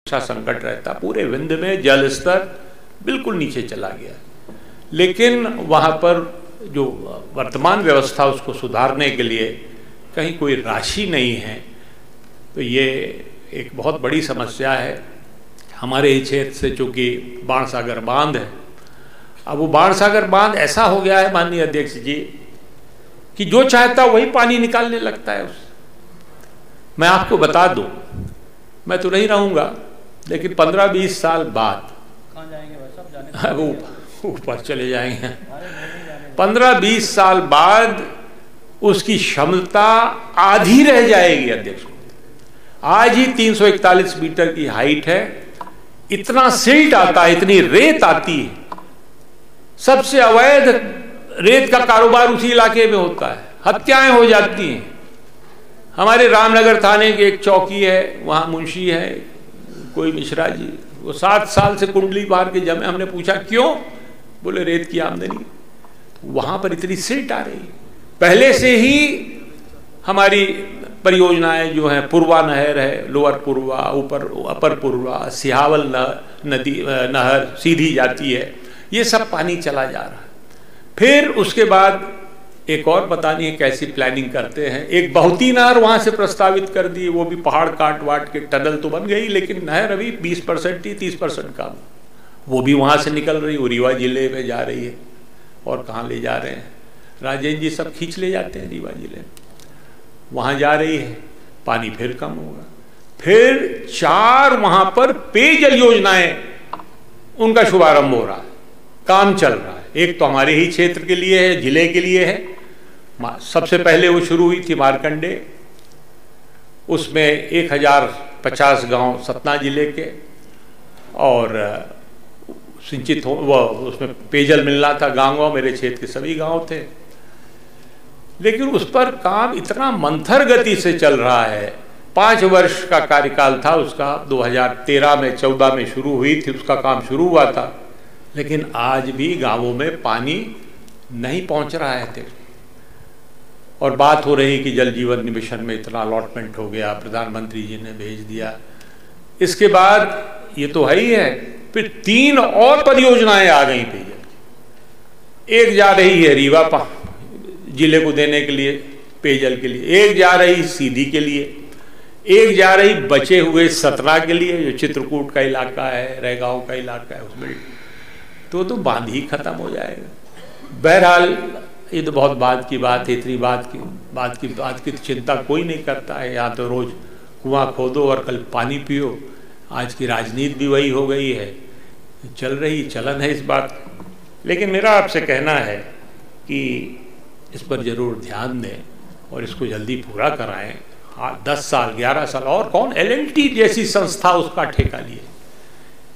संकट रहता, पूरे विंध्य में जल स्तर बिल्कुल नीचे चला गया। लेकिन वहाँ पर जो वर्तमान व्यवस्था उसको सुधारने के लिए कहीं कोई राशि नहीं है, तो ये एक बहुत बड़ी समस्या है। हमारे ही क्षेत्र से चूँकि बाणसागर बांध है, अब वो बाणसागर बांध ऐसा हो गया है माननीय अध्यक्ष जी कि जो चाहता वही पानी निकालने लगता है उससे। मैं आपको बता दूं, मैं तो नहीं रहूँगा, लेकिन 15-20 साल बाद कहाँ जाएंगे? वो ऊपर चले जाएंगे। 15-20 साल बाद उसकी क्षमता आधी रह जाएगी अध्यक्ष। आज ही 341 मीटर की हाइट है, इतना सिल्ट आता है, इतनी रेत आती है, सबसे अवैध रेत का कारोबार उसी इलाके में होता है, हत्याएं हो जाती हैं। हमारे रामनगर थाने की एक चौकी है, वहाँ मुंशी है कोई मिश्रा जी, वो 7 साल से कुंडली बाहर के जमे। हमने पूछा क्यों, बोले रेत की आमदनी। वहाँ पर इतनी सिल्ट आ रही है। पहले से ही हमारी परियोजनाएं जो हैं, पूर्वा नहर है, लोअर पूर्वा, ऊपर अपर पूर्वा, सिहावल नदी नहर सीधी जाती है, ये सब पानी चला जा रहा है। फिर उसके बाद एक और पता नहीं कैसी प्लानिंग करते हैं, एक बहुती नहर वहाँ से प्रस्तावित कर दी, वो भी पहाड़ काट वाट के टनल तो बन गई, लेकिन नहर अभी 20% ही 30% काम, वो भी वहाँ से निकल रही, वो रीवा जिले में जा रही है। और कहाँ ले जा रहे हैं, राजेंद्र जी सब खींच ले जाते हैं रीवा जिले में, वहाँ जा रही है, पानी फिर कम होगा। फिर 4 वहाँ पर पेयजल योजनाएं उनका शुभारंभ हो रहा है, काम चल रहा है। एक तो हमारे ही क्षेत्र के लिए है, जिले के लिए है। सबसे पहले वो शुरू हुई थी मारकंडे, उसमें 1050 गांव सतना जिले के, और सिंचित हो वो उसमें पेयजल मिलना था गाँव, मेरे क्षेत्र के सभी गांव थे। लेकिन उस पर काम इतना मंथर गति से चल रहा है। 5 वर्ष का कार्यकाल था उसका, 2013 में 14 में शुरू हुई थी, उसका काम शुरू हुआ था, लेकिन आज भी गांवों में पानी नहीं पहुंच रहा है। और बात हो रही कि जल जीवन मिशन में इतना अलॉटमेंट हो गया, प्रधानमंत्री जी ने भेज दिया। इसके बाद ये तो है ही है, फिर 3 और परियोजनाएं आ गई पेयजल। एक जा रही है रीवा जिले को देने के लिए पेयजल के लिए, एक जा रही सीधी के लिए, एक जा रही बचे हुए सतना के लिए, जो चित्रकूट का इलाका है, रैगांव का इलाका है, उसमें तो बांध ही खत्म हो जाएगा। बहरहाल ये तो बहुत बाद की बात है, इतनी बात की चिंता कोई नहीं करता है। यहाँ तो रोज कुआं खोदो और कल पानी पियो, आज की राजनीति भी वही हो गई है, चलन है इस बात। लेकिन मेरा आपसे कहना है कि इस पर जरूर ध्यान दें और इसको जल्दी पूरा कराएं। 10 साल 11 साल और कौन, LNT जैसी संस्था उसका ठेका लिए।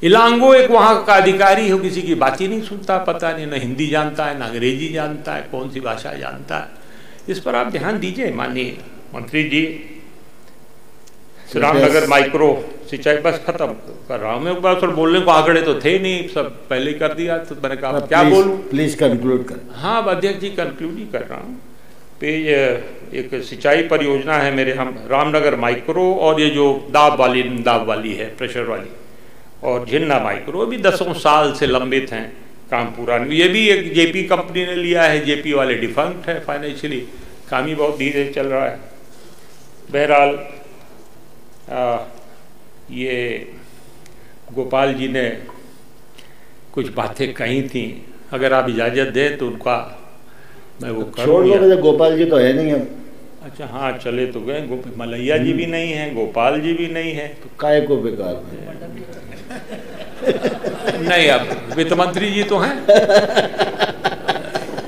इलांगो एक वहाँ का अधिकारी हो, किसी की बात ही नहीं सुनता, पता नहीं, ना हिंदी जानता है, ना अंग्रेजी जानता है, कौन सी भाषा जानता है। इस पर आप ध्यान दीजिए माननीय मंत्री जी। रामनगर माइक्रो सिंचाई, बस खत्म कर रहा हूँ मैं। एक बार सर बोलने को आंकड़े तो थे नहीं, सब पहले कर दिया, तो मैंने कहा क्या बोलूँ। प्लीज कंक्लूड कर। हाँ अध्यक्ष जी, कंक्लूड ही कर रहा हूँ। एक सिंचाई परियोजना है मेरे हम रामनगर माइक्रो, और ये जो दाब वाली है, प्रेशर वाली, और झिन्ना माइक्रो भी 10 साल से लंबित हैं, काम पूरा नहीं। ये भी एक JP कंपनी ने लिया है, JP वाले डिफंक्ट है फाइनेंशियली, काम ही बहुत धीरे चल रहा है। बहरहाल ये गोपाल जी ने कुछ बातें कही थी, अगर आप इजाज़त दें तो उनका मैं वो करूँगा। गोपाल जी तो है नहीं अब। अच्छा हाँ, चले तो गए, मलैया जी भी नहीं है, गोपाल जी भी नहीं है, तो काय को बेकार नहीं, अब वित्त मंत्री जी तो हैं।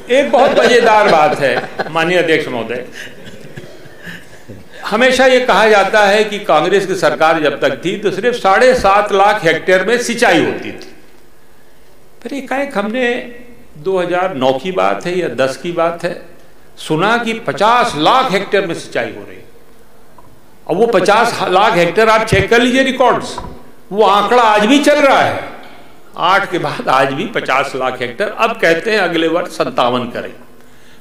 एक बहुत मजेदार बात है माननीय अध्यक्ष महोदय, हमेशा ये कहा जाता है कि कांग्रेस की सरकार जब तक थी तो सिर्फ 7.5 लाख हेक्टेयर में सिंचाई होती थी। फिर एकाएक हमने 2009 की बात है या 10 की बात है, सुना कि 50 लाख हेक्टेयर में सिंचाई हो रही है। अब वो 50 लाख हेक्टेयर आप चेक कर लीजिए रिकॉर्ड्स, वो आंकड़ा आज भी चल रहा है। 8 के बाद आज भी 50 लाख हेक्टेयर, अब कहते हैं अगले वर्ष 57 करें।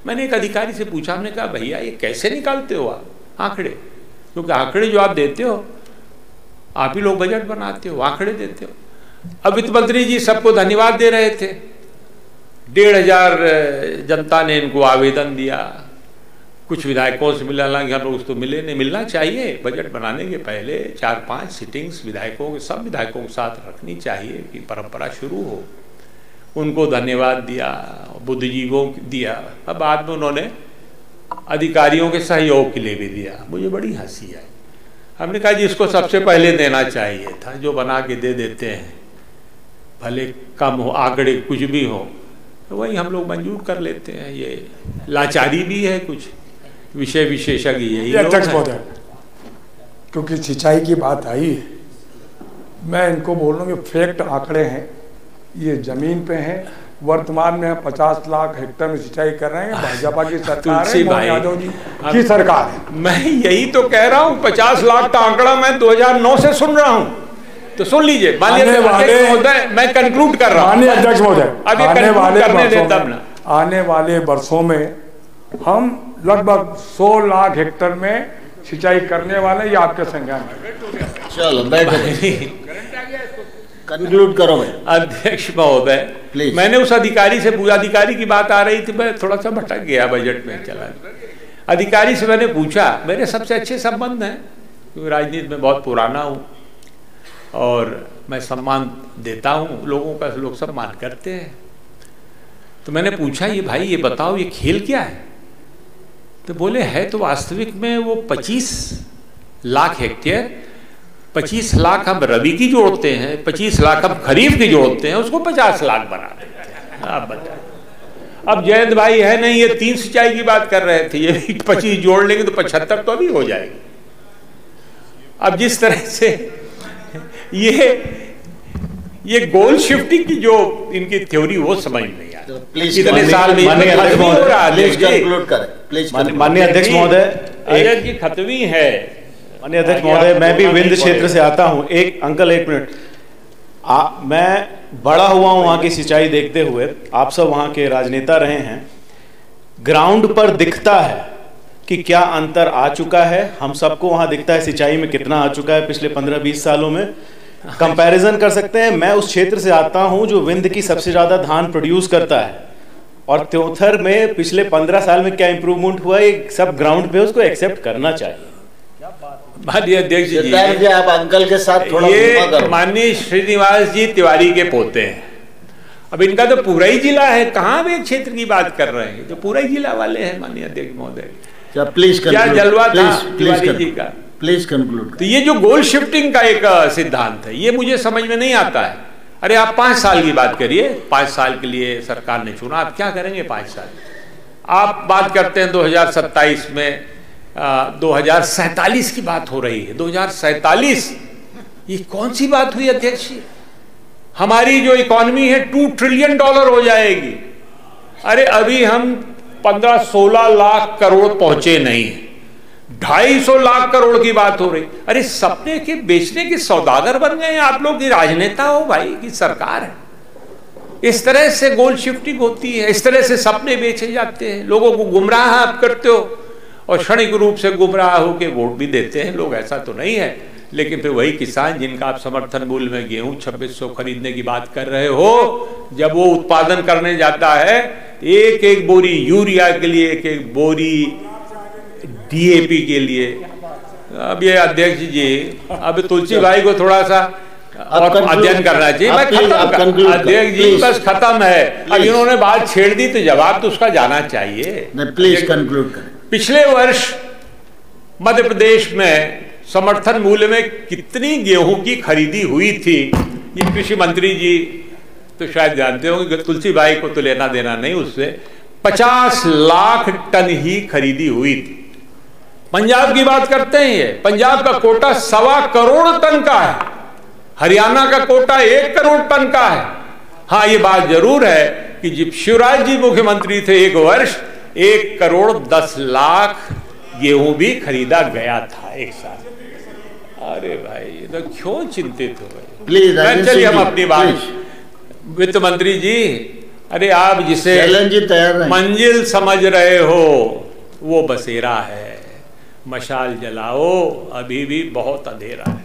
मैंने एक अधिकारी से पूछा, हमने कहा भैया ये कैसे निकालते हो आप आंकड़े, क्योंकि आंकड़े जो आप देते हो आप ही लोग बजट बनाते हो, आंकड़े देते हो। अब वित्त मंत्री जी सबको धन्यवाद दे रहे थे, 1,500 जनता ने इनको आवेदन दिया, कुछ विधायकों से मिला, हालांकि हम लोग उसको मिले नहीं, मिलना चाहिए। बजट बनाने के पहले 4-5 सिटिंग्स विधायकों के, सब विधायकों के साथ रखनी चाहिए कि परंपरा शुरू हो। उनको धन्यवाद दिया, बुद्धिजीवों को दिया। अब बाद में उन्होंने अधिकारियों के सहयोग के लिए भी दिया। मुझे बड़ी हंसी आई। हमने कहा जी इसको सबसे पहले देना चाहिए था, जो बना के दे देते हैं, भले कम हो, आंकड़े कुछ भी हो, तो वही हम लोग मंजूर कर लेते हैं। ये लाचारी भी है, कुछ विषय विशेषज्ञ यही अध्यक्ष महोदय, क्योंकि सिंचाई की बात आई है, मैं इनको बोल रहा हूँ कि फैक्ट आंकड़े हैं, ये जमीन पे हैं। वर्तमान में 50 लाख हेक्टेयर में सिंचाई कर रहे हैं, भाजपा की सरकार है, मोहन यादव जी की सरकार है। मैं यही तो कह रहा हूँ, 50 लाख का आंकड़ा मैं 2009 से सुन रहा हूँ, तो सुन लीजिए। मैं कंक्लूड कर रहा हूँ अध्यक्ष महोदय, आने वाले वर्षों में हम लगभग 100 लाख हेक्टेयर में सिंचाई करने वाले, ये आपके संज्ञान में। चलो बैठो, कंक्लूड करो। अध्यक्ष महोदय, मैंने उस अधिकारी से पूछा, अधिकारी की बात आ रही थी, मैं थोड़ा सा भटक गया, बजट में चला। अधिकारी से मैंने पूछा, मेरे सबसे अच्छे संबंध हैं क्योंकि राजनीति में बहुत पुराना हूँ और मैं सम्मान देता हूँ लोगों का, लोग सम्मान करते हैं। तो मैंने पूछा, ये भाई ये बताओ ये खेल क्या है? तो बोले है तो वास्तविक में वो 25 लाख हेक्टेयर, 25 लाख हम रबी की जोड़ते हैं, 25 लाख हम खरीफ की जोड़ते हैं, उसको 50 लाख बना देते हैं। आप बताइए। अब जयंत भाई है नहीं, ये 3 सिंचाई की बात कर रहे थे, ये 25 जोड़ लेंगे तो 75 तो अभी हो जाएगी। अब जिस तरह से ये गोल शिफ्टिंग की जो इनकी थ्योरी, वो समझ नहीं आ रही। इतने साल में माननीय अध्यक्ष महोदय की खत्मी है। माननीय अध्यक्ष महोदय, मैं भी विंध्य क्षेत्र से आता हूँ। एक मिनट, मैं बड़ा हुआ हूँ वहाँ की सिंचाई देखते हुए, आप सब वहाँ के राजनेता रहे हैं। ग्राउंड पर दिखता है कि क्या अंतर आ चुका है, हम सबको वहाँ दिखता है सिंचाई में कितना आ चुका है पिछले 15-20 सालों में। कंपैरिजन कर सकते हैं। मैं उस क्षेत्र से आता हूँ जो विंध्य की सबसे ज़्यादा धान प्रोड्यूस करता है, और त्योथर में पिछले 15 साल में क्या इंप्रूवमेंट हुआ है, सब ग्राउंड पे उसको एक्सेप्ट करना चाहिए। माननीय अध्यक्ष जी, आप अंकल के साथ थोड़ा ये माननीय श्रीनिवास जी तिवारी के पोते हैं। अब इनका तो पूरा ही जिला है, कहाँ वे क्षेत्र की बात कर रहे हैं, जो पूरा ही जिला वाले हैं। माननीय अध्यक्ष महोदय, प्लीज क्या जलवा था तिवारी जी का? Please conclude. तो ये जो गोल शिफ्टिंग का एक सिद्धांत है, ये मुझे समझ में नहीं आता है। अरे आप 5 साल की बात करिए, 5 साल के लिए सरकार ने चुना, आप क्या करेंगे 5 साल? आप बात करते हैं 2027 में, 2047 की बात हो रही है। 2047 ये कौन सी बात हुई अध्यक्ष जी? हमारी जो इकोनॉमी है $2 ट्रिलियन हो जाएगी। अरे अभी हम 15-16 लाख करोड़ पहुंचे नहीं, 250 लाख करोड़ की बात हो रही। अरे सपने के बेचने के सौदागर बन गए हैं आप लोग। की राजनेता हो भाई, की सरकार है। इस तरह से गोल शिफ्टिंग होती है, इस तरह से सपने बेचे जाते हैं, लोगों को गुमराह आप करते हो, और क्षणिक रूप से गुमराह होकर वोट भी देते हैं लोग, ऐसा तो नहीं है। लेकिन फिर वही किसान जिनका आप समर्थन मूल्य में गेहूं 2600 खरीदने की बात कर रहे हो, जब वो उत्पादन करने जाता है, एक एक बोरी यूरिया के लिए, एक एक बोरी DAP के लिए। अब ये अध्यक्ष जी, अब तुलसी भाई को थोड़ा सा और अध्ययन करना चाहिए। मैं खत्म, अध्यक्ष जी बस खत्म है। अब इन्होंने बात छेड़ दी तो जवाब तो उसका जाना चाहिए। प्लीज कंक्लूड करें। पिछले वर्ष मध्य प्रदेश में समर्थन मूल्य में कितनी गेहूं की खरीदी हुई थी, ये कृषि मंत्री जी तो शायद जानते होंगे, तुलसी भाई को तो लेना देना नहीं उससे। 50 लाख टन ही खरीदी हुई थी। पंजाब की बात करते हैं, ये पंजाब का कोटा 1.25 करोड़ टन का है, हरियाणा का कोटा 1 करोड़ टन का है। हाँ, ये बात जरूर है कि जब शिवराज जी मुख्यमंत्री थे, एक वर्ष 1 करोड़ 10 लाख गेहूं भी खरीदा गया था एक साल। अरे भाई, तो क्यों चिंतित हो गए? प्लीज चलिए हम अपनी बात। वित्त मंत्री जी, अरे आप जिसे मंजिल समझ रहे हो वो बसेरा है, मशाल जलाओ, अभी भी बहुत अंधेरा है।